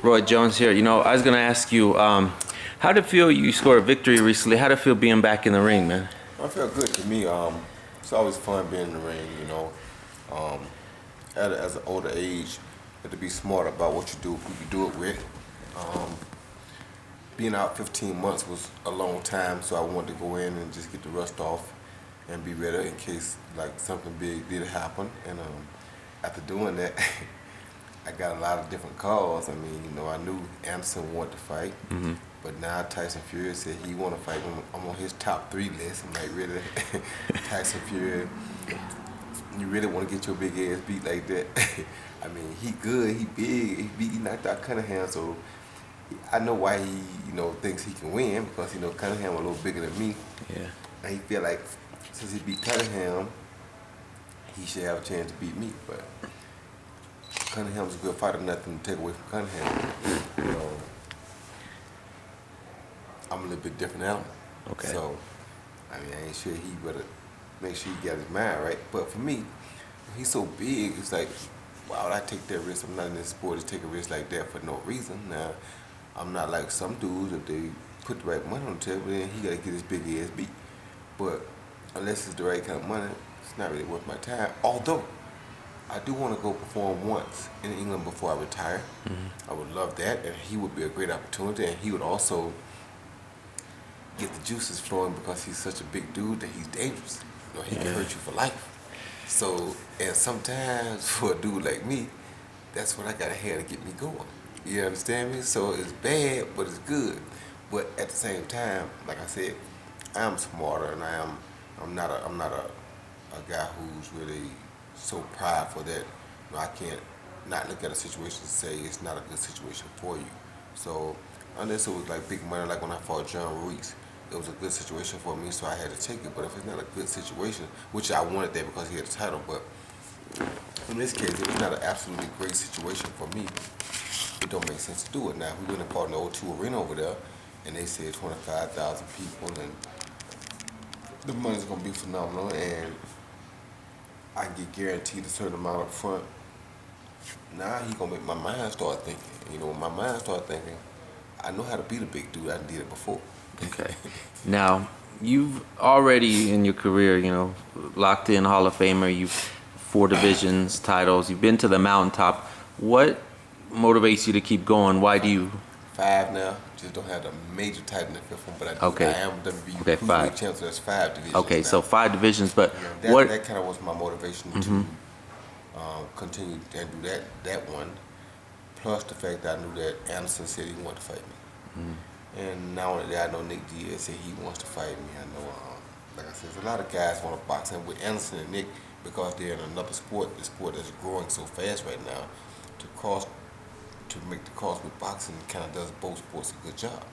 Roy Jones here. I was going to ask you, how did it feel you scored a victory recently? How did it feel being back in the ring, man? I felt good to me. It's always fun being in the ring, you know. Um, as an older age, you have to be smart about what you do, who you do it with. Being out 15 months was a long time, so I wanted to go in and just get the rust off and be ready in case like something big did happen. And after doing that, I got a lot of different calls. I mean, I knew Anderson wanted to fight, but now Tyson Fury said he want to fight. I'm on his top 3 list. I'm like, really? Tyson Fury, you really want to get your big ass beat like that? I mean, he good, he big, he knocked out Cunningham, so I know why he, thinks he can win, because, Cunningham a little bigger than me. Yeah. And he feel like since he beat Cunningham, he should have a chance to beat me, but Cunningham's a good fighter, nothing to take away from Cunningham. I'm a little bit different animal. Okay. So, I mean, I ain't sure he better make sure he got his mind right. But for me, he's so big, it's like, why would I take that risk? I'm not in this sport to take a risk like that for no reason. Now, I'm not like some dudes, if they put the right money on the table, then he got to get his big ass beat. But unless it's the right kind of money, it's not really worth my time. Although, I do want to go perform once in England before I retire. I would love that, and he would be a great opportunity, and he would also get the juices flowing because he's such a big dude that he's dangerous. He can hurt you for life. So, and sometimes for a dude like me, that's what I gotta have to get me going. You understand me? So it's bad, but it's good. But at the same time, like I said, I'm smarter, and I'm not a guy who's really so prideful that I can't not look at a situation and say it's not a good situation for you. So unless it was like big money, like when I fought John Ruiz, it was a good situation for me, so I had to take it. But if it's not a good situation, which I wanted that because he had the title, but in this case, it was not an absolutely great situation for me. It don't make sense to do it. Now, if we went and fought in the O2 Arena over there, and they said 25,000 people, and the money's gonna be phenomenal, and I get guaranteed a certain amount up front. Now he gonna make my mind start thinking. When my mind start thinking, I know how to beat a big dude. I did it before. Okay. Now, you've already in your career, locked in Hall of Famer. You've 4 divisions, titles. You've been to the mountaintop. What motivates you to keep going? Why do you? 5 now. Just don't have the major title in the 5th one, but I am WBC Cruiserweight champ, so that's 5 divisions. Okay, now. so 5 divisions, but that kind of was my motivation to continue and do that one. Plus the fact that I knew that Anderson said he wanted to fight me. And not only that, I know Nick Diaz said he wants to fight me. I know, like I said, there's a lot of guys want to box, and with Anderson and Nick, because they're in another sport, the sport that's growing so fast right now, to make the cross with boxing kind of does both sports a good job.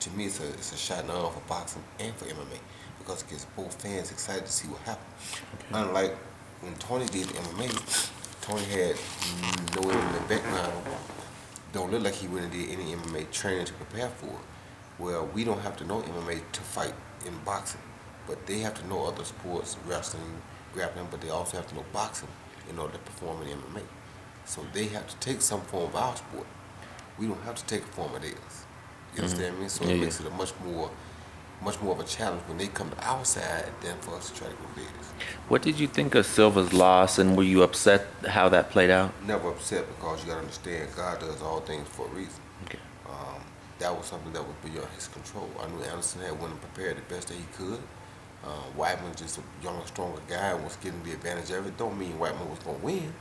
To me, it's a shot in the arm for boxing and for MMA, because it gets both fans excited to see what happens. Okay. Unlike when Tony did MMA, Tony had no MMA background. Don't look like he went and did any MMA training to prepare for it. Well, we don't have to know MMA to fight in boxing, but they have to know other sports, wrestling, grappling, but they also have to know boxing in order to perform in MMA. So they have to take some form of our sport. We don't have to take a form of theirs. You understand me? So it makes it a much more of a challenge when they come to our side than for us to try to go theirs. What did you think of Silva's loss, and were you upset how that played out? Never upset, because you got to understand, God does all things for a reason. Okay. That was something that was beyond his control. I knew Anderson had went and prepared the best that he could. Weidman was just a younger, stronger guy and was getting the advantage of it. Don't mean Weidman was going to win,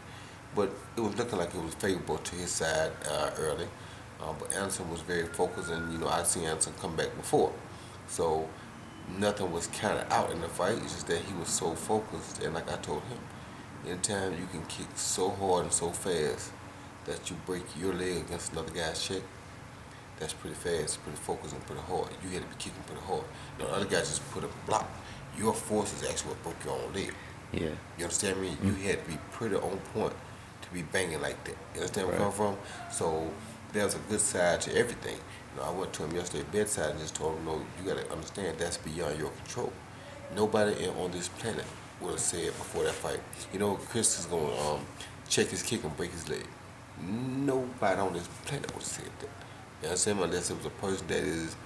but it was looking like it was favorable to his side early. But Anderson was very focused, and I'd seen Anderson come back before. So nothing was kind of out in the fight. It's just that he was so focused, and like I told him, anytime you can kick so hard and so fast that you break your leg against another guy's check, that's pretty fast, pretty focused, and pretty hard. You had to be kicking pretty hard. The other guy just put up a block. Your force is actually what broke your own leg. Yeah. You understand me? You had to be pretty on point to be banging like that. You understand where I'm coming from? So there's a good side to everything. I went to him yesterday at bedside and just told him, no, you got to understand that's beyond your control. Nobody on this planet would have said before that fight, Chris is going to check his kick and break his leg. Nobody on this planet would have said that. You understand? Unless it was a person that is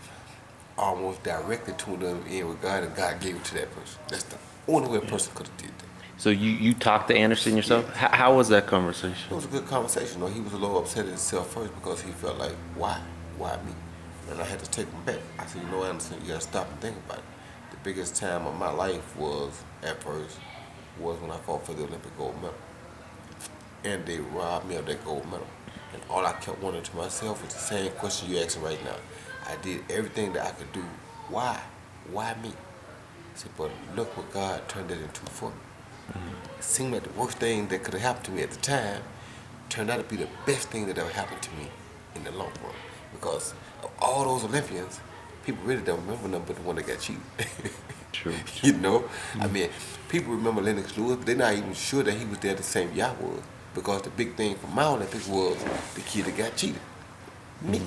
almost directly to them in with God, and God gave it to that person. That's the only way a person could have did that. So you talked to Anderson yourself? Yeah. How was that It conversation? was a good conversation. He was a little upset at himself first because he felt like, why? Why me? And I had to take him back. I said, Anderson, you gotta stop and think about it. The biggest time of my life was, at first, was when I fought for the Olympic gold medal. And they robbed me of that gold medal. And all I kept wondering to myself was the same question you're asking right now. I did everything that I could do. Why? Why me? I said, but look what God turned it into for me. It seemed like the worst thing that could have happened to me at the time turned out to be the best thing that ever happened to me in the long run. Because of all those Olympians, people really don't remember them but the one that got cheated. True. You know? I mean, people remember Lennox Lewis, but they're not even sure that he was there the same year I was. Because the big thing for my Olympics was the kid that got cheated. Me.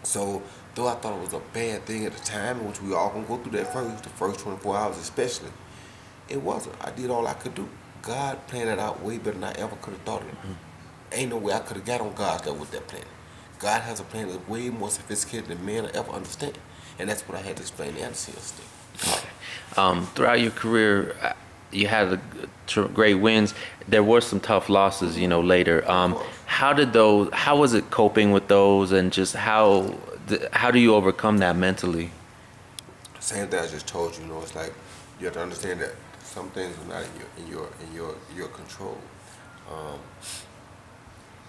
So, though I thought it was a bad thing at the time, which we all gonna go through that first, the first 24 hours especially, it wasn't. I did all I could do. God planned it out way better than I ever could have thought of it. Ain't no way I could have got on God's level with that plan. God has a plan that's way more sophisticated than man will ever understand. And that's what I had to explain to Anderson yesterday. Throughout your career, you had great wins. There were some tough losses, later. How was it coping with those, and just how do you overcome that mentally? Same thing I just told you. It's like you have to understand that some things are not in your control.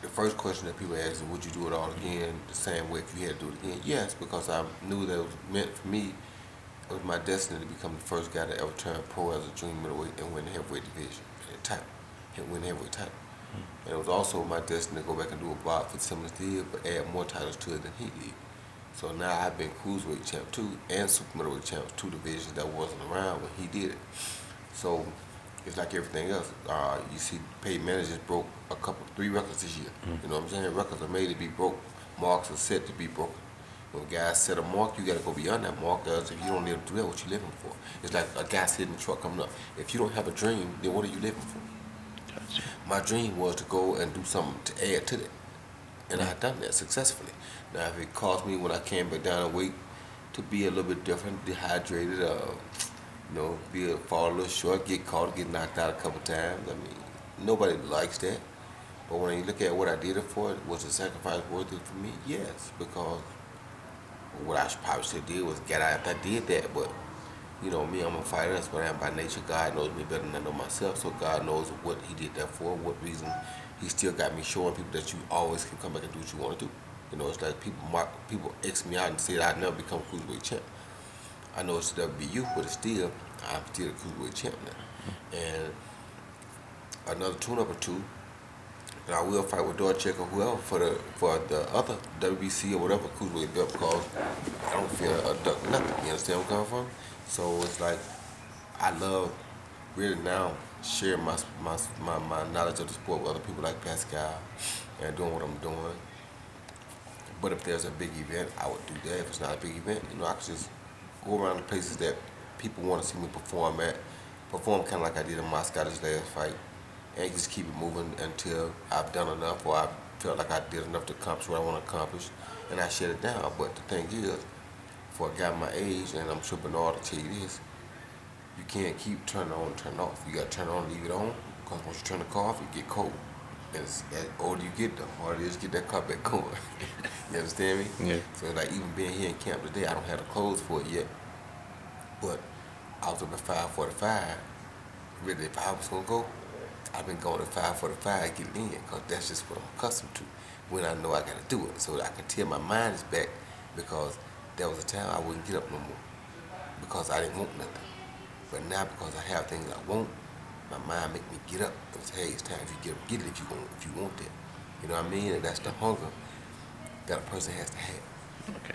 The first question that people ask is, would you do it all again the same way if you had to do it again? Yes, because I knew that it was meant for me. It was my destiny to become the first guy to ever turn pro as a junior middleweight and win the heavyweight division title, and win the heavyweight title. And it was also my destiny to go back and do what Bob Fitzsimmons did, but add more titles to it than he did. So now I've been cruiserweight champ too, and super middleweight champ, two divisions that wasn't around when he did it. So it's like everything else. You see, paid managers broke 3 records this year. You know what I'm saying? Records are made to be broke. Marks are set to be broken. When guys set a mark, you got to go beyond that mark, because if you don't live to that, what you living for? It's like a guy sitting in the truck coming up. If you don't have a dream, then what are you living for? Gotcha. My dream was to go and do something to add to that. And I've done that successfully. Now, if it cost me when I came back down in weight to be a little bit different, dehydrated, fall a little short, get caught, get knocked out a couple times. I mean, nobody likes that. But when you look at what I did it for, was the sacrifice worth it for me? Yes, because what I probably should have did was get out after I did that. But me, I'm a fighter. That's what I am by nature. God knows me better than I know myself. So God knows what He did that for, what reason He still got me showing people that you always can come back and do what you want to do. It's like people X me out and say that I'd never become cruiserweight champ. I know it's never be you, but it's still, I'm still a cruiserweight champ now. And another tune-up or two, and I will fight with Dorchek or whoever for the other WBC or whatever cruiserweight belt, because I don't fear a duck nothing. You understand where I'm coming from? So it's like I love really now sharing my knowledge of the sport with other people like Pascal and doing what I'm doing. But if there's a big event, I would do that. If it's not a big event, I could just go around the places that people want to see me perform kind of like I did in Moscow this last fight, and just keep it moving until I've done enough, or I felt like I did enough to accomplish what I want to accomplish, and I shut it down. But the thing is, for a guy my age, and I'm sure Bernard will tell you this, you can't keep turning on and turning off. You got to turn on and leave it on, because once you turn the car off, it get cold. And the older you get, the harder it is to get that car back going. You understand me? Yeah. So like even being here in camp today, I don't have the clothes for it yet. But I was up at 5:45. Really, if I was gonna go, I've been going at 5:45 getting in, because that's just what I'm accustomed to when I know I gotta do it. So I can tell my mind is back, because there was a time I wouldn't get up no more because I didn't want nothing. But now, because I have things I want, my mind make me get up and say, hey, it's time for you to get it if you want that. You know what I mean? And that's the hunger that a person has to have. Okay.